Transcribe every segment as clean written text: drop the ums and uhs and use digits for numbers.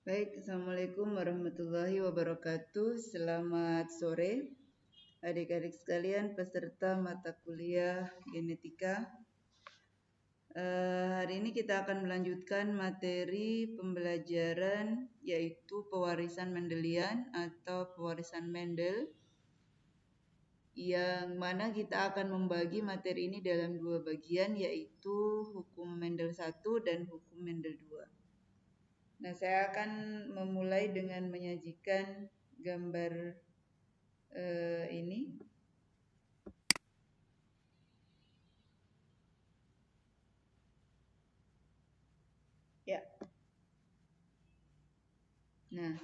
Baik, Assalamualaikum warahmatullahi wabarakatuh. Selamat sore, adik-adik sekalian peserta mata kuliah genetika. Hari ini kita akan melanjutkan materi pembelajaran yaitu pewarisan Mendelian atau pewarisan Mendel, yang mana kita akan membagi materi ini dalam dua bagian yaitu hukum Mendel 1 dan hukum Mendel 2. Nah, saya akan memulai dengan menyajikan gambar ini. Ya. Nah,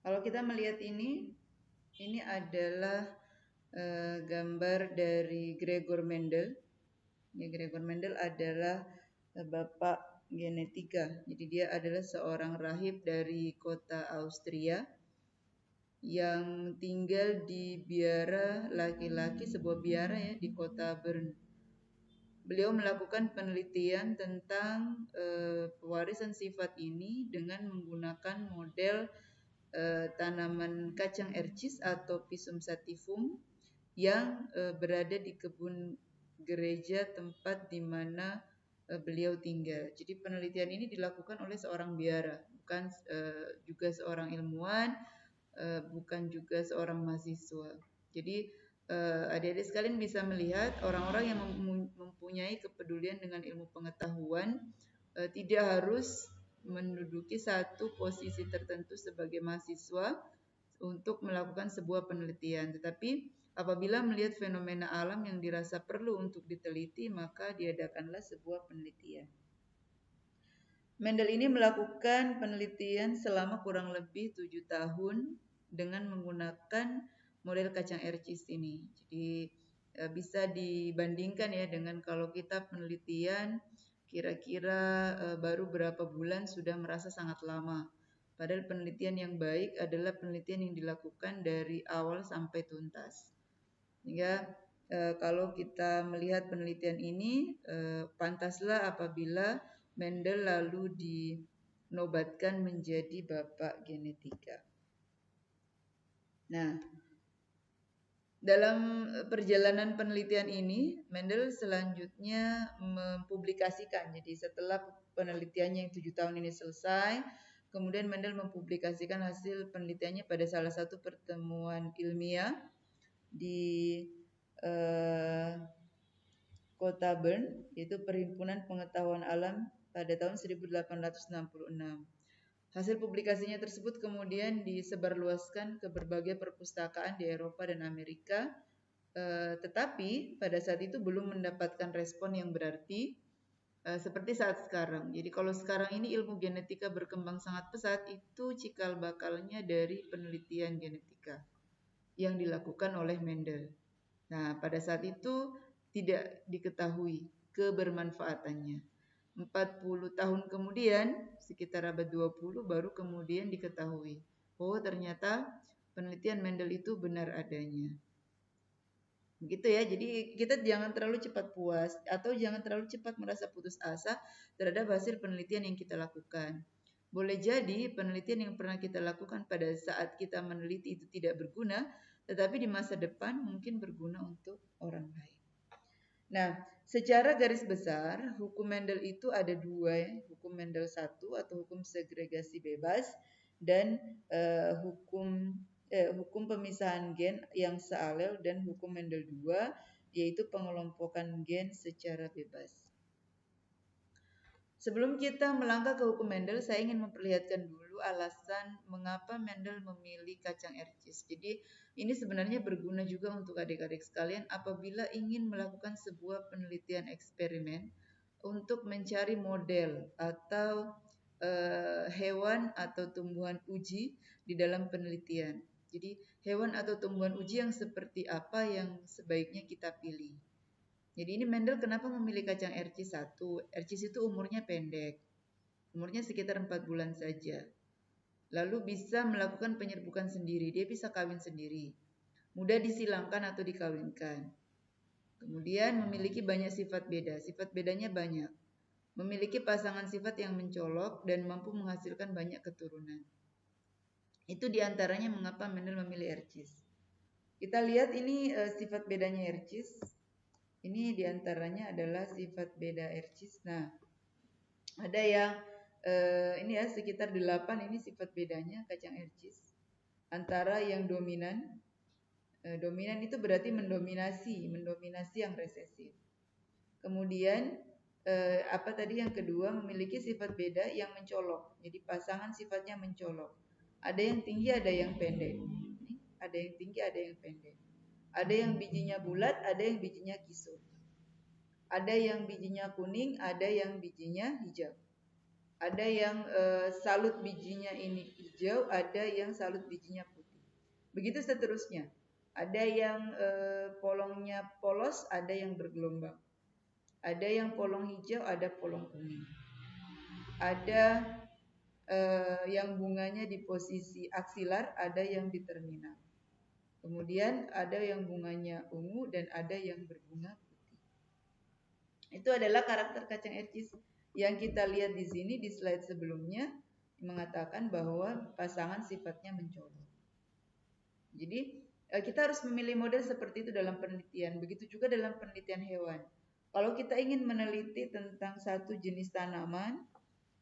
kalau kita melihat ini adalah gambar dari Gregor Mendel. Ya, Gregor Mendel adalah bapak genetika. Jadi dia adalah seorang rahib dari kota Austria yang tinggal di biara laki-laki, sebuah biara ya di kota Bern. Beliau melakukan penelitian tentang pewarisan sifat ini dengan menggunakan model tanaman kacang ercis atau Pisum sativum yang berada di kebun gereja tempat di mana beliau tinggal. Jadi penelitian ini dilakukan oleh seorang biara, bukan juga seorang ilmuwan, bukan juga seorang mahasiswa. Jadi adik-adik sekalian bisa melihat orang-orang yang mempunyai kepedulian dengan ilmu pengetahuan tidak harus menduduki satu posisi tertentu sebagai mahasiswa untuk melakukan sebuah penelitian. Tetapi apabila melihat fenomena alam yang dirasa perlu untuk diteliti, maka diadakanlah sebuah penelitian. Mendel ini melakukan penelitian selama kurang lebih 7 tahun dengan menggunakan model kacang ercis ini. Jadi bisa dibandingkan ya dengan kalau kita penelitian kira-kira baru berapa bulan sudah merasa sangat lama. Padahal penelitian yang baik adalah penelitian yang dilakukan dari awal sampai tuntas. Sehingga kalau kita melihat penelitian ini, pantaslah apabila Mendel lalu dinobatkan menjadi bapak genetika. Nah, dalam perjalanan penelitian ini, Mendel selanjutnya mempublikasikan. Jadi setelah penelitiannya yang 7 tahun ini selesai, kemudian Mendel mempublikasikan hasil penelitiannya pada salah satu pertemuan ilmiah di kota Bern, yaitu Perhimpunan Pengetahuan Alam pada tahun 1866. Hasil publikasinya tersebut kemudian disebarluaskan ke berbagai perpustakaan di Eropa dan Amerika, tetapi pada saat itu belum mendapatkan respon yang berarti seperti saat sekarang. Jadi kalau sekarang ini ilmu genetika berkembang sangat pesat, itu cikal bakalnya dari penelitian genetika yang dilakukan oleh Mendel. Nah, pada saat itu tidak diketahui kebermanfaatannya. 40 tahun kemudian, sekitar abad 20 baru kemudian diketahui. Oh, ternyata penelitian Mendel itu benar adanya. Begitu ya, jadi kita jangan terlalu cepat puas atau jangan terlalu cepat merasa putus asa terhadap hasil penelitian yang kita lakukan. Boleh jadi penelitian yang pernah kita lakukan pada saat kita meneliti itu tidak berguna, tetapi di masa depan mungkin berguna untuk orang lain. Nah, secara garis besar, hukum Mendel itu ada dua ya. Hukum Mendel 1 atau hukum segregasi bebas dan hukum pemisahan gen yang sealel dan hukum Mendel 2 yaitu pengelompokan gen secara bebas. Sebelum kita melangkah ke hukum Mendel, saya ingin memperlihatkan dulu alasan mengapa Mendel memilih kacang ercis. Jadi ini sebenarnya berguna juga untuk adik-adik sekalian apabila ingin melakukan sebuah penelitian eksperimen untuk mencari model atau hewan atau tumbuhan uji di dalam penelitian. Jadi hewan atau tumbuhan uji yang seperti apa yang sebaiknya kita pilih. Jadi ini Mendel kenapa memilih kacang ercis 1? Ercis itu umurnya pendek. Umurnya sekitar 4 bulan saja. Lalu bisa melakukan penyerbukan sendiri. Dia bisa kawin sendiri. Mudah disilangkan atau dikawinkan. Kemudian memiliki banyak sifat beda. Sifat bedanya banyak. Memiliki pasangan sifat yang mencolok dan mampu menghasilkan banyak keturunan. Itu diantaranya mengapa Mendel memilih Hertzschild. Kita lihat ini sifat bedanya Hertzschild. Ini diantaranya adalah sifat beda Hertzschild. Nah, ada yang ini ya sekitar 8 ini sifat bedanya kacang Hertzschild. Antara yang dominan, dominan itu berarti mendominasi yang resesif. Kemudian apa tadi yang kedua, memiliki sifat beda yang mencolok. Jadi pasangan sifatnya mencolok. Ada yang tinggi, ada yang pendek. Ada yang tinggi, ada yang pendek. Ada yang bijinya bulat, ada yang bijinya kisut. Ada yang bijinya kuning, ada yang bijinya hijau. Ada yang salut bijinya ini hijau, ada yang salut bijinya putih. Begitu seterusnya. Ada yang polongnya polos, ada yang bergelombang. Ada yang polong hijau, ada polong kuning. Ada yang bunganya di posisi aksilar, ada yang di terminal. Kemudian ada yang bunganya ungu dan ada yang berbunga putih. Itu adalah karakter kacang Hertzschild yang kita lihat di sini di slide sebelumnya, mengatakan bahwa pasangan sifatnya mencolok. Jadi kita harus memilih model seperti itu dalam penelitian. Begitu juga dalam penelitian hewan. Kalau kita ingin meneliti tentang satu jenis tanaman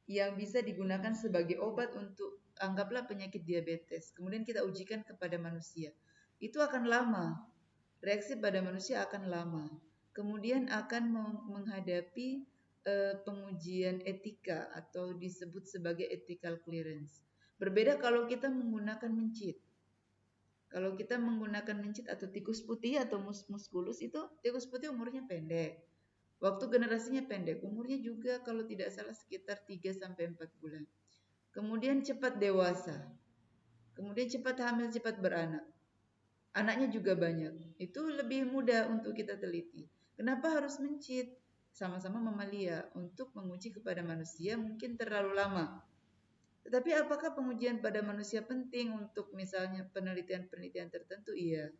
yang bisa digunakan sebagai obat untuk anggaplah penyakit diabetes, kemudian kita ujikan kepada manusia, itu akan lama. Reaksi pada manusia akan lama. Kemudian akan menghadapi pengujian etika atau disebut sebagai ethical clearance. Berbeda kalau kita menggunakan mencit. Kalau kita menggunakan mencit atau tikus putih atau musculus, itu tikus putih umurnya pendek. Waktu generasinya pendek, umurnya juga kalau tidak salah sekitar 3-4 bulan. Kemudian cepat dewasa. Kemudian cepat hamil, cepat beranak. Anaknya juga banyak. Itu lebih mudah untuk kita teliti. Kenapa harus mencit? Sama-sama mamalia. Untuk menguji kepada manusia mungkin terlalu lama. Tetapi apakah pengujian pada manusia penting untuk misalnya penelitian-penelitian tertentu? Iya.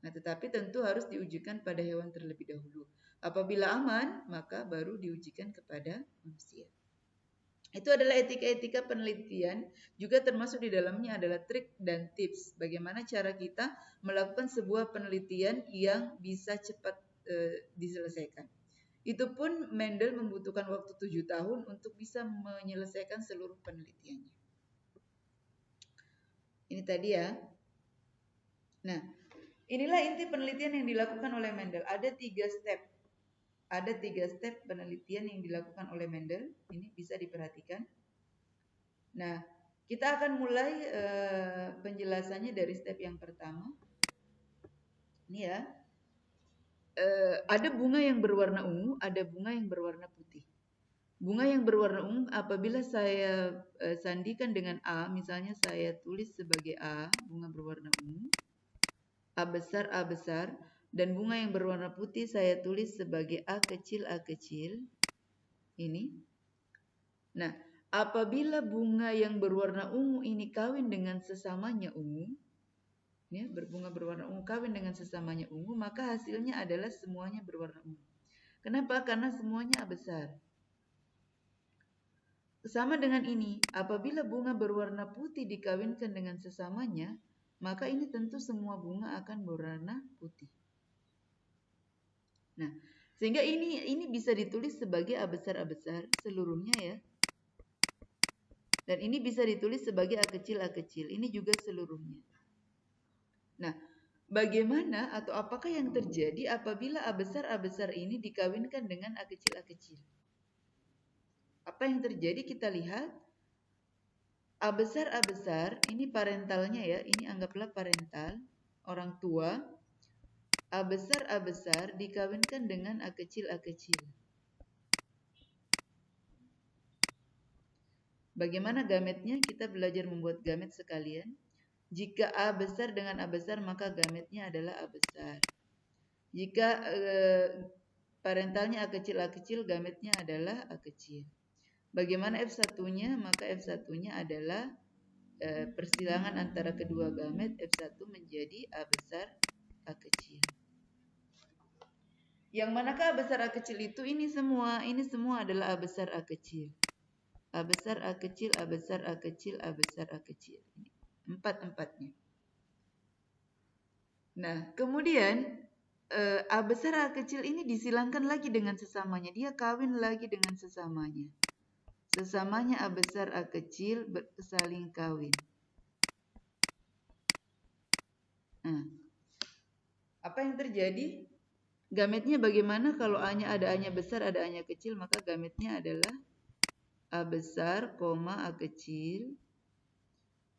Nah, tetapi tentu harus diujikan pada hewan terlebih dahulu. Apabila aman, maka baru diujikan kepada manusia. Itu adalah etika-etika penelitian, juga termasuk di dalamnya adalah trik dan tips bagaimana cara kita melakukan sebuah penelitian yang bisa cepat diselesaikan. Itu pun Mendel membutuhkan waktu 7 tahun untuk bisa menyelesaikan seluruh penelitiannya. Ini tadi ya. Nah, inilah inti penelitian yang dilakukan oleh Mendel. Ada 3 step. Ada 3 step penelitian yang dilakukan oleh Mendel. Ini bisa diperhatikan. Nah, kita akan mulai penjelasannya dari step yang pertama. Ini ya. Ada bunga yang berwarna ungu, ada bunga yang berwarna putih. Bunga yang berwarna ungu apabila saya sandikan dengan A, misalnya saya tulis sebagai A, bunga berwarna ungu. A besar, dan bunga yang berwarna putih saya tulis sebagai A kecil. Ini. Nah, apabila bunga yang berwarna ungu ini kawin dengan sesamanya ungu, ya, berbunga berwarna ungu kawin dengan sesamanya ungu, maka hasilnya adalah semuanya berwarna ungu. Kenapa? Karena semuanya A besar. Sama dengan ini, apabila bunga berwarna putih dikawinkan dengan sesamanya, maka ini tentu semua bunga akan berwarna putih. Nah, sehingga ini bisa ditulis sebagai A besar seluruhnya ya. Dan ini bisa ditulis sebagai A kecil. Ini juga seluruhnya. Nah, bagaimana atau apakah yang terjadi apabila A besar ini dikawinkan dengan A kecil? Apa yang terjadi kita lihat. A besar ini parentalnya ya, ini anggaplah parental, orang tua. A besar dikawinkan dengan A kecil. Bagaimana gametnya? Kita belajar membuat gamet sekalian. Jika A besar dengan A besar, maka gametnya adalah A besar. Jika parentalnya A kecil, gametnya adalah A kecil. Bagaimana F1-nya? Maka F1-nya adalah persilangan antara kedua gamet. F1 menjadi A besar, A kecil. Yang manakah A besar, A kecil itu? Ini semua adalah A besar, A kecil. A besar, A kecil, A besar, A kecil, A besar, A kecil. Empat-empatnya. Nah, kemudian A besar A kecil ini disilangkan lagi dengan sesamanya. Dia kawin lagi dengan sesamanya. Sesamanya A besar A kecil saling kawin. Nah, apa yang terjadi? Gametnya bagaimana kalau A-nya ada A-nya besar, ada A-nya kecil, maka gametnya adalah A besar, A kecil.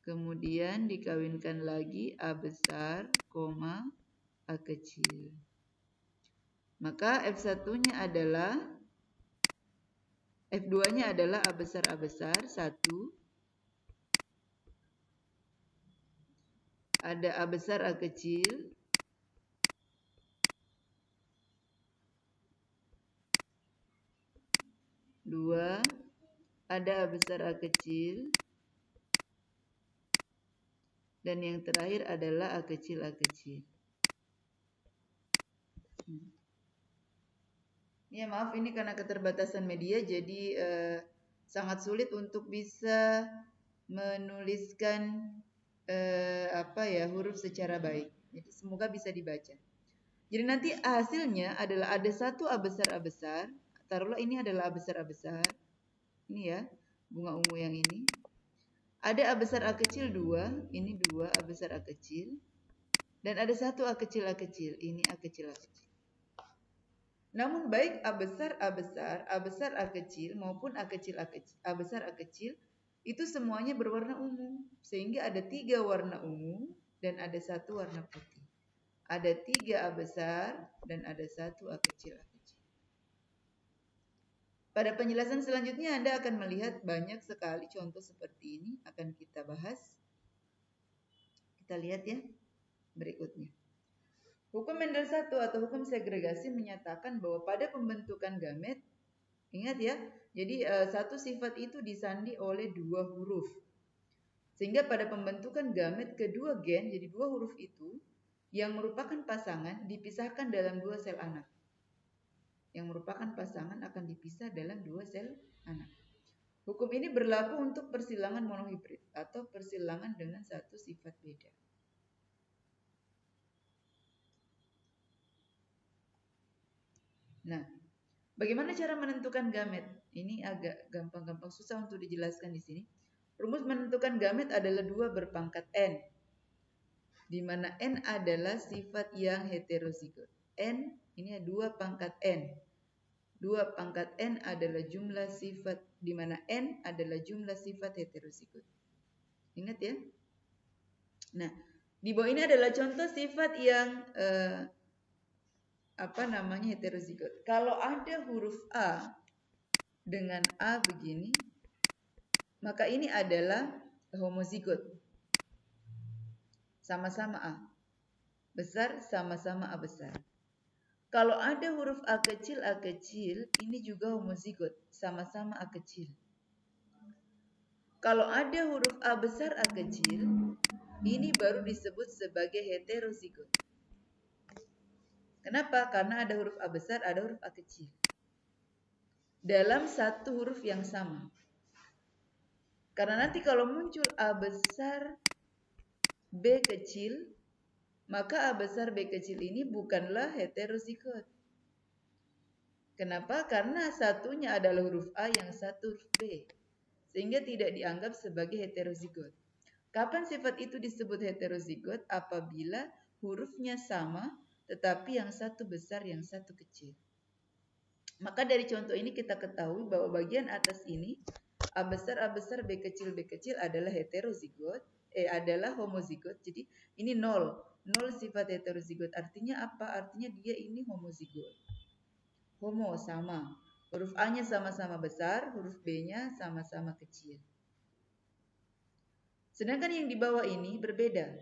Kemudian dikawinkan lagi A besar, A kecil. Maka F1-nya adalah, F2-nya adalah A besar, 1. Ada A besar, A kecil. Dua, ada A besar, A kecil. Dan yang terakhir adalah A kecil, A kecil. Ya maaf, ini karena keterbatasan media, jadi sangat sulit untuk bisa menuliskan huruf secara baik. Jadi semoga bisa dibaca. Jadi nanti hasilnya adalah ada satu A besar, taruhlah ini adalah A besar, ini ya, bunga ungu yang ini. Ada A besar, A kecil 2, ini 2 A besar, A kecil. Dan ada satu A kecil, ini A kecil, A kecil. Namun baik A besar, A besar, A kecil maupun A kecil, A besar, A kecil itu semuanya berwarna ungu. Sehingga ada 3 warna ungu dan ada 1 warna putih. Ada 3 A besar dan ada 1 A kecil, A kecil. Pada penjelasan selanjutnya Anda akan melihat banyak sekali contoh seperti ini akan kita bahas. Kita lihat ya berikutnya. Hukum Mendel 1 atau hukum segregasi menyatakan bahwa pada pembentukan gamet, ingat ya, jadi satu sifat itu disandi oleh 2 huruf. Sehingga pada pembentukan gamet kedua gen, jadi 2 huruf itu, yang merupakan pasangan dipisahkan dalam 2 sel anak. Yang merupakan pasangan akan dipisah dalam 2 sel anak. Hukum ini berlaku untuk persilangan monohibrid atau persilangan dengan satu sifat beda. Nah, bagaimana cara menentukan gamet? Ini agak gampang-gampang susah untuk dijelaskan di sini. Rumus menentukan gamet adalah 2 berpangkat N. Di mana N adalah sifat yang heterozigot. N ini 2 pangkat N. 2 pangkat N adalah jumlah sifat, di mana N adalah jumlah sifat heterozigot. Ingat ya? Nah, di bawah ini adalah contoh sifat yang heterozigot. Kalau ada huruf A dengan A begini, maka ini adalah homozigot. Sama-sama A. Besar sama-sama A besar. Kalau ada huruf A kecil, ini juga homozigot. Sama-sama A kecil. Kalau ada huruf A besar, A kecil, ini baru disebut sebagai heterozigot. Kenapa? Karena ada huruf A besar, ada huruf A kecil. Dalam satu huruf yang sama. Karena nanti kalau muncul A besar, B kecil, maka A besar B kecil ini bukanlah heterozigot. Kenapa? Karena satunya adalah huruf A, yang satu huruf B. Sehingga tidak dianggap sebagai heterozigot. Kapan sifat itu disebut heterozigot? Apabila hurufnya sama, tetapi yang satu besar, yang satu kecil. Maka dari contoh ini kita ketahui bahwa bagian atas ini, A besar, B kecil adalah heterozigot, adalah homozigot. Jadi ini 0 sifat heterozigot. Artinya apa? Artinya dia ini homozigot. Homo sama. Huruf A-nya sama-sama besar, huruf B-nya sama-sama kecil. Sedangkan yang di bawah ini berbeda.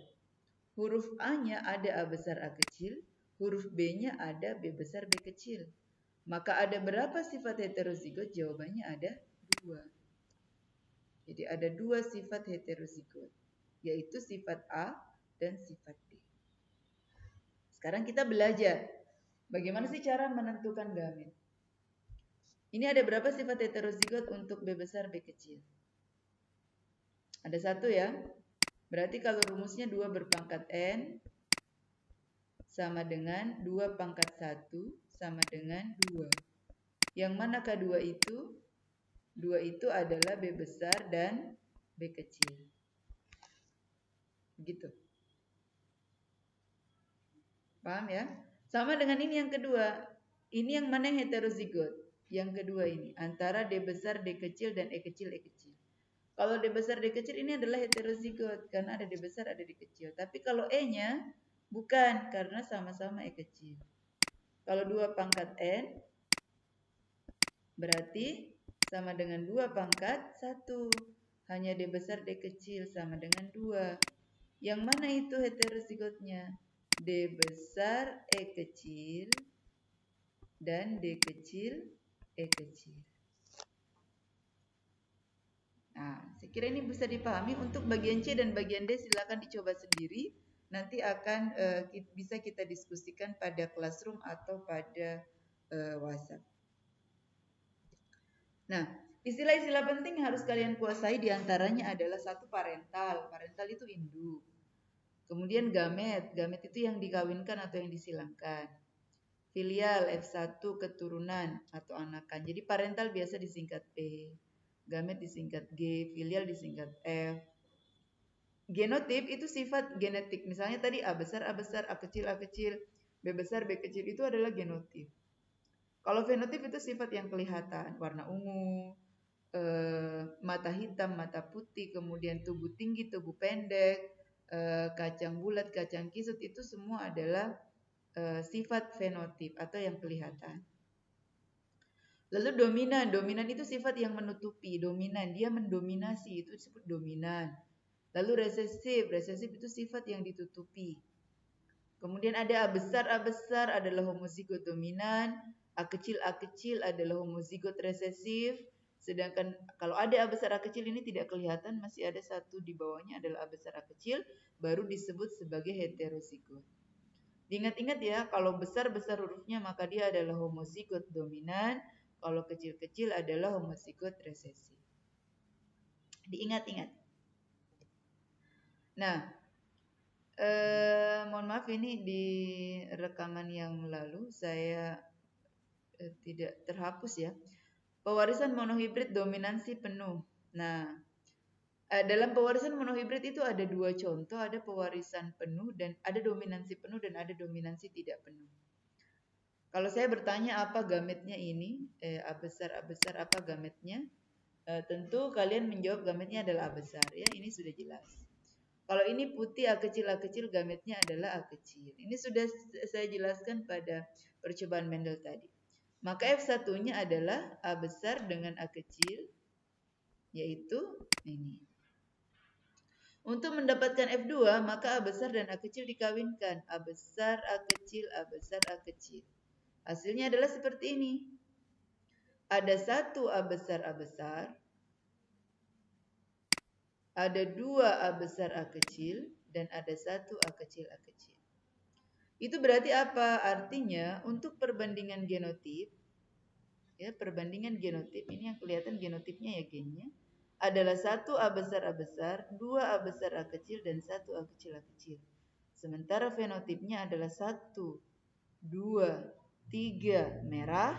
Huruf A-nya ada A besar A kecil, huruf B-nya ada B besar B kecil. Maka ada berapa sifat heterozigot? Jawabannya ada 2. Jadi ada 2 sifat heterozigot, yaitu sifat A dan sifat B. Sekarang kita belajar bagaimana sih cara menentukan gamet. Ini ada berapa sifat heterozigot untuk B besar B kecil? Ada 1 ya. Berarti kalau rumusnya 2 berpangkat N sama dengan 2 pangkat 1 sama dengan 2. Yang mana kedua itu? 2 itu adalah B besar dan B kecil. Begitu. Paham ya? Sama dengan ini yang kedua. Ini yang mana yang heterozigot? Yang kedua ini. Antara D besar, D kecil, dan E kecil, E kecil. Kalau D besar, D kecil ini adalah heterozigot. Karena ada D besar, ada D kecil. Tapi kalau E-nya bukan. Karena sama-sama E kecil. Kalau 2 pangkat N, berarti sama dengan 2 pangkat 1. Hanya D besar, D kecil sama dengan 2. Yang mana itu heterozigotnya? D besar, E kecil, dan D kecil, E kecil. Nah, saya kira ini bisa dipahami. Untuk bagian C dan bagian D silakan dicoba sendiri. Nanti akan bisa kita diskusikan pada classroom atau pada WhatsApp. Nah, istilah-istilah penting yang harus kalian kuasai diantaranya adalah satu parental. Parental itu induk. Kemudian gamet. Gamet itu yang dikawinkan atau yang disilangkan. Filial, F1 keturunan atau anakan. Jadi parental biasa disingkat P. Gamet disingkat G. Filial disingkat F. Genotip itu sifat genetik. Misalnya tadi A besar, A besar, A kecil, A kecil, B besar, B kecil itu adalah genotip. Kalau fenotip itu sifat yang kelihatan, warna ungu, mata hitam, mata putih, kemudian tubuh tinggi, tubuh pendek, kacang bulat, kacang kisut, itu semua adalah sifat fenotip atau yang kelihatan. Lalu dominan, dominan itu sifat yang menutupi, dominan, dia mendominasi, itu disebut dominan. Lalu resesif, resesif itu sifat yang ditutupi. Kemudian ada A besar adalah homozigot dominan, A kecil adalah homozigot resesif. Sedangkan kalau ada A besar A kecil ini tidak kelihatan, masih ada satu di bawahnya adalah A besar A kecil, baru disebut sebagai heterozigot. Diingat-ingat ya, kalau besar-besar hurufnya maka dia adalah homozigot dominan, kalau kecil-kecil adalah homozigot resesif. Diingat-ingat. Nah, mohon maaf ini di rekaman yang lalu saya tidak terhapus ya. Pewarisan monohibrid dominansi penuh. Nah, dalam pewarisan monohibrid itu ada dua contoh, ada pewarisan penuh dan ada dominansi penuh dan ada dominansi tidak penuh. Kalau saya bertanya apa gametnya ini, A besar apa gametnya? Tentu kalian menjawab gametnya adalah A besar ya, ini sudah jelas. Kalau ini putih A kecil gametnya adalah A kecil. Ini sudah saya jelaskan pada percobaan Mendel tadi. Maka F1-nya adalah A besar dengan A kecil, yaitu ini. Untuk mendapatkan F2, maka A besar dan A kecil dikawinkan. A besar, A kecil, A besar, A kecil. Hasilnya adalah seperti ini. Ada satu A besar, ada dua A besar A kecil, dan ada satu A kecil A kecil. Itu berarti apa? Artinya untuk perbandingan genotip, ya perbandingan genotip, ini yang kelihatan genotipnya ya gennya, adalah satu A besar, dua A besar A kecil, dan satu A kecil A kecil. Sementara fenotipnya adalah 1, 2, 3 merah,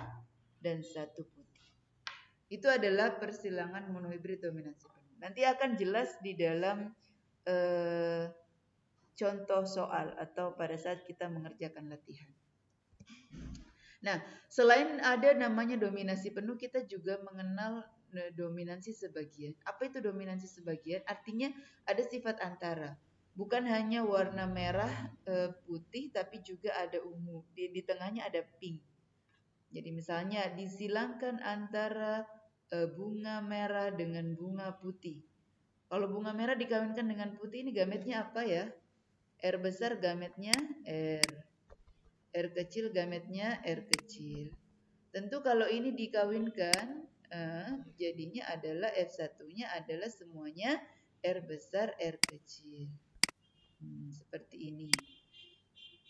dan 1 putih. Itu adalah persilangan monohibrid dominansi penuh. Nanti akan jelas di dalam contoh soal atau pada saat kita mengerjakan latihan. Nah, selain ada namanya dominasi penuh, kita juga mengenal dominansi sebagian. Apa itu dominansi sebagian? Artinya ada sifat antara. Bukan hanya warna merah, putih, tapi juga ada ungu. Di tengahnya ada pink. Jadi misalnya disilangkan antara bunga merah dengan bunga putih. Kalau bunga merah dikawinkan dengan putih, ini gametnya apa ya? R besar gametnya R. R kecil gametnya R kecil. Tentu kalau ini dikawinkan, jadinya adalah F1-nya adalah semuanya R besar R kecil. Seperti ini.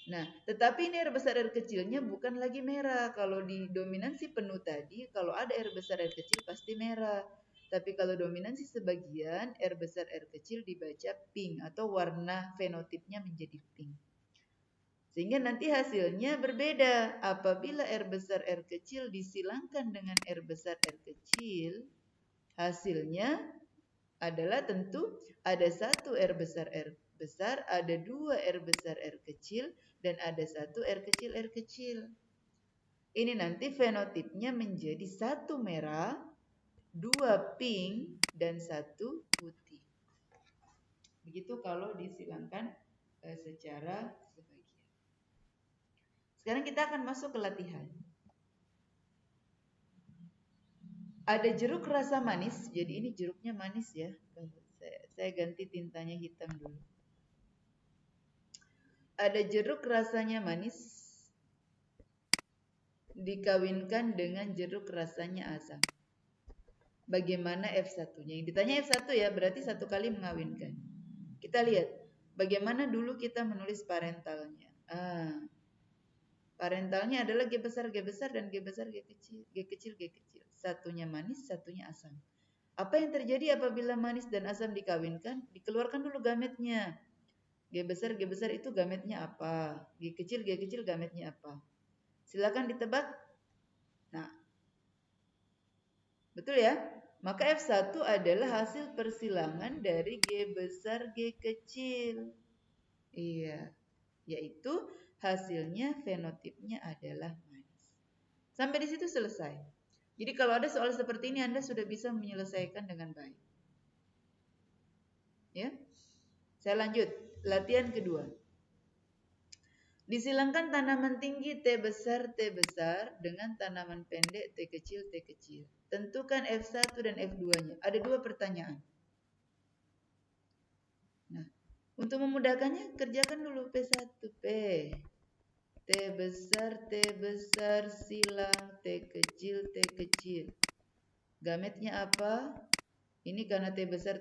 Nah, tetapi ini R besar R kecilnya bukan lagi merah. Kalau di dominansi penuh tadi, kalau ada R besar R kecil pasti merah. Tapi kalau dominansi sebagian, R besar R kecil dibaca pink atau warna fenotipnya menjadi pink. Sehingga nanti hasilnya berbeda. Apabila R besar R kecil disilangkan dengan R besar R kecil, hasilnya adalah tentu ada satu R besar R besar, ada dua R besar R kecil, dan ada satu R kecil R kecil. Ini nanti fenotipnya menjadi satu merah, dua pink, dan satu putih. Begitu kalau disilangkan secara sebagian. Sekarang kita akan masuk ke latihan. Ada jeruk rasa manis, jadi ini jeruknya manis ya. Saya ganti tintanya hitam dulu. Ada jeruk rasanya manis dikawinkan dengan jeruk rasanya asam. Bagaimana F1-nya? Yang ditanya F1 ya, berarti satu kali mengawinkan. Kita lihat, bagaimana dulu kita menulis parentalnya. Parentalnya adalah G besar, dan G besar, G kecil, G kecil, G kecil. Satunya manis, satunya asam. Apa yang terjadi apabila manis dan asam dikawinkan? Dikeluarkan dulu gametnya. G besar itu gametnya apa? G kecil gametnya apa? Silakan ditebak. Nah, betul ya? Maka F1 adalah hasil persilangan dari G besar G kecil. Iya, yaitu hasilnya fenotipnya adalah manis. Sampai di situ selesai. Jadi kalau ada soal seperti ini Anda sudah bisa menyelesaikan dengan baik. Ya. Saya lanjut, latihan kedua. Disilangkan tanaman tinggi T besar dengan tanaman pendek T kecil. Tentukan F1 dan F2-nya. Ada dua pertanyaan. Nah, untuk memudahkannya kerjakan dulu P1. T besar silang T kecil. Gametnya apa? Ini karena T besar,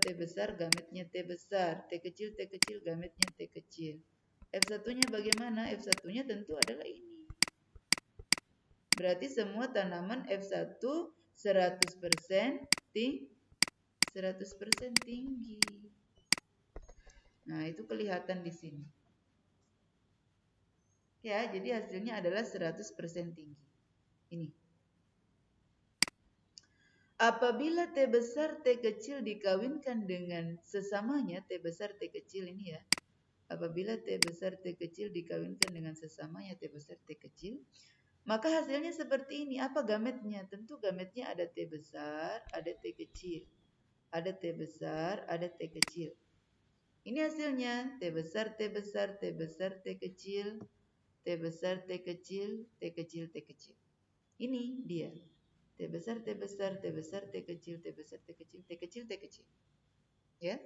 gametnya T besar. T kecil, gametnya T kecil. F1-nya bagaimana? F1-nya tentu adalah ini. Berarti semua tanaman F1 100% tinggi. Nah, itu kelihatan di sini. Ya, jadi hasilnya adalah 100% tinggi. Ini. Apabila T besar T kecil dikawinkan dengan sesamanya T besar T kecil ini ya. Apabila T besar T kecil dikawinkan dengan sesamanya T besar T kecil, maka hasilnya seperti ini. Apa gametnya? Tentu gametnya ada T besar, ada T kecil. Ada T besar, ada T kecil. Ini hasilnya T besar, T besar, T kecil, T besar, T kecil, T kecil, T kecil. Ini dia. T besar, T besar, T besar, T kecil, T besar, T kecil, T kecil, T kecil. Ya.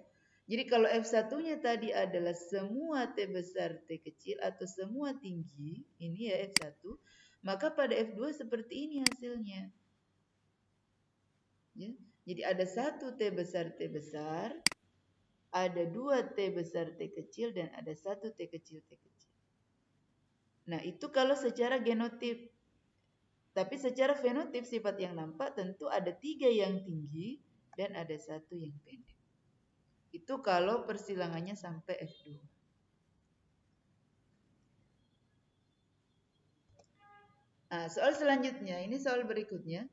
Jadi kalau F1-nya tadi adalah semua T besar, T kecil atau semua tinggi, ini ya F1, maka pada F2 seperti ini hasilnya. Ya. Jadi ada satu T besar, ada dua T besar, T kecil, dan ada satu T kecil, T kecil. Nah, itu kalau secara genotip. Tapi secara fenotip sifat yang nampak tentu ada 3 yang tinggi dan ada 1 yang pendek. Itu kalau persilangannya sampai F2. Nah, soal selanjutnya, ini soal berikutnya.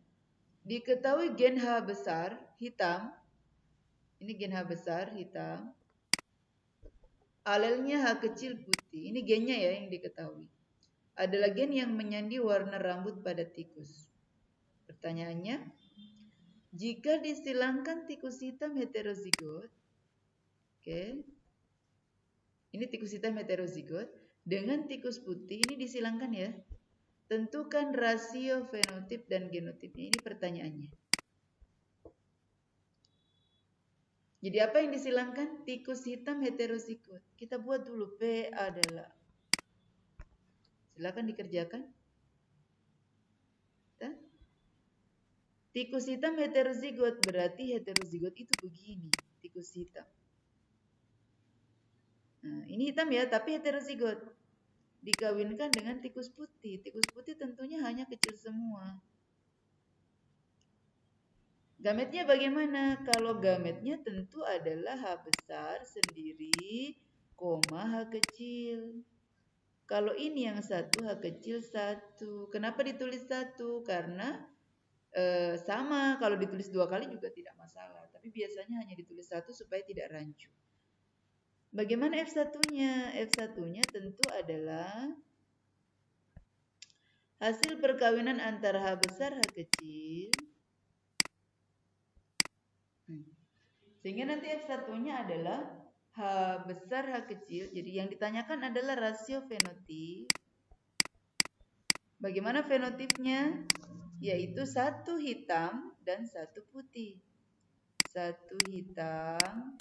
Diketahui gen H besar, hitam. Ini gen H besar, hitam. Alelnya H kecil, putih. Ini gennya ya yang diketahui. Adalah gen yang menyandi warna rambut pada tikus. Pertanyaannya, jika disilangkan tikus hitam heterozigot, oke. Ini tikus hitam heterozigot dengan tikus putih, ini disilangkan ya. Tentukan rasio fenotip dan genotipnya. Ini pertanyaannya. Jadi apa yang disilangkan? Tikus hitam heterozigot. Kita buat dulu P adalah. Silakan dikerjakan. Tikus hitam heterozigot berarti heterozigot itu begini. Tikus hitam. Nah, ini hitam ya, tapi heterozigot. Dikawinkan dengan tikus putih. Tikus putih tentunya hanya kecil semua. Gametnya bagaimana? Kalau gametnya tentu adalah H besar sendiri, koma H kecil. Kalau ini yang satu, H kecil satu. Kenapa ditulis satu? Karena sama, kalau ditulis 2 kali juga tidak masalah. Tapi biasanya hanya ditulis satu supaya tidak rancu. Bagaimana F1-nya? F1-nya tentu adalah hasil perkawinan antara H besar, H kecil. Sehingga nanti F1-nya adalah H besar, H kecil. Jadi yang ditanyakan adalah rasio fenotip. Bagaimana fenotipnya? Yaitu satu hitam dan satu putih. Satu hitam,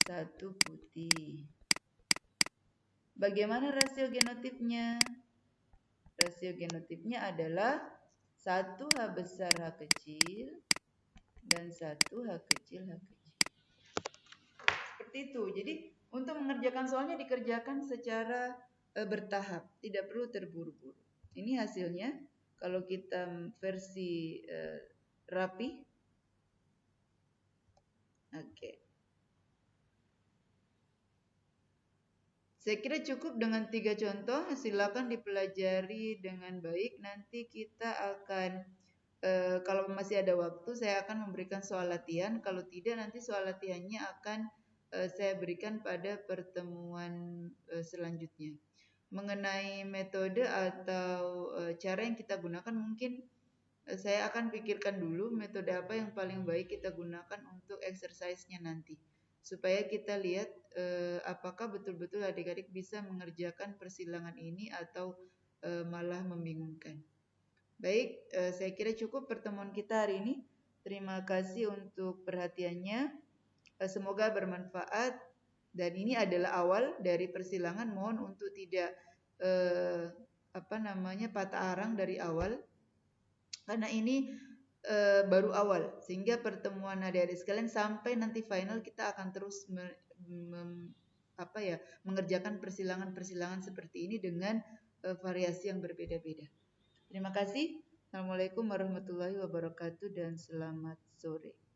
satu putih. Bagaimana rasio genotipnya? Rasio genotipnya adalah 1 H besar H kecil dan 1 H kecil H kecil. Seperti itu. Jadi untuk mengerjakan soalnya dikerjakan secara bertahap, tidak perlu terburu-buru. Ini hasilnya kalau kita versi rapi. Oke. Saya kira cukup dengan 3 contoh, silakan dipelajari dengan baik. Nanti kita akan, kalau masih ada waktu, saya akan memberikan soal latihan. Kalau tidak, nanti soal latihannya akan saya berikan pada pertemuan selanjutnya. Mengenai metode atau cara yang kita gunakan, mungkin saya akan pikirkan dulu metode apa yang paling baik kita gunakan untuk exercise-nya nanti. Supaya kita lihat apakah betul-betul adik-adik bisa mengerjakan persilangan ini atau malah membingungkan. Baik, saya kira cukup pertemuan kita hari ini. Terima kasih untuk perhatiannya. Semoga bermanfaat. Dan ini adalah awal dari persilangan. Mohon untuk tidak patah arang dari awal. Karena ini baru awal, sehingga pertemuan adik-adik sekalian sampai nanti final kita akan terus mengerjakan persilangan-persilangan seperti ini dengan variasi yang berbeda-beda. Terima kasih. Assalamualaikum warahmatullahi wabarakatuh dan selamat sore.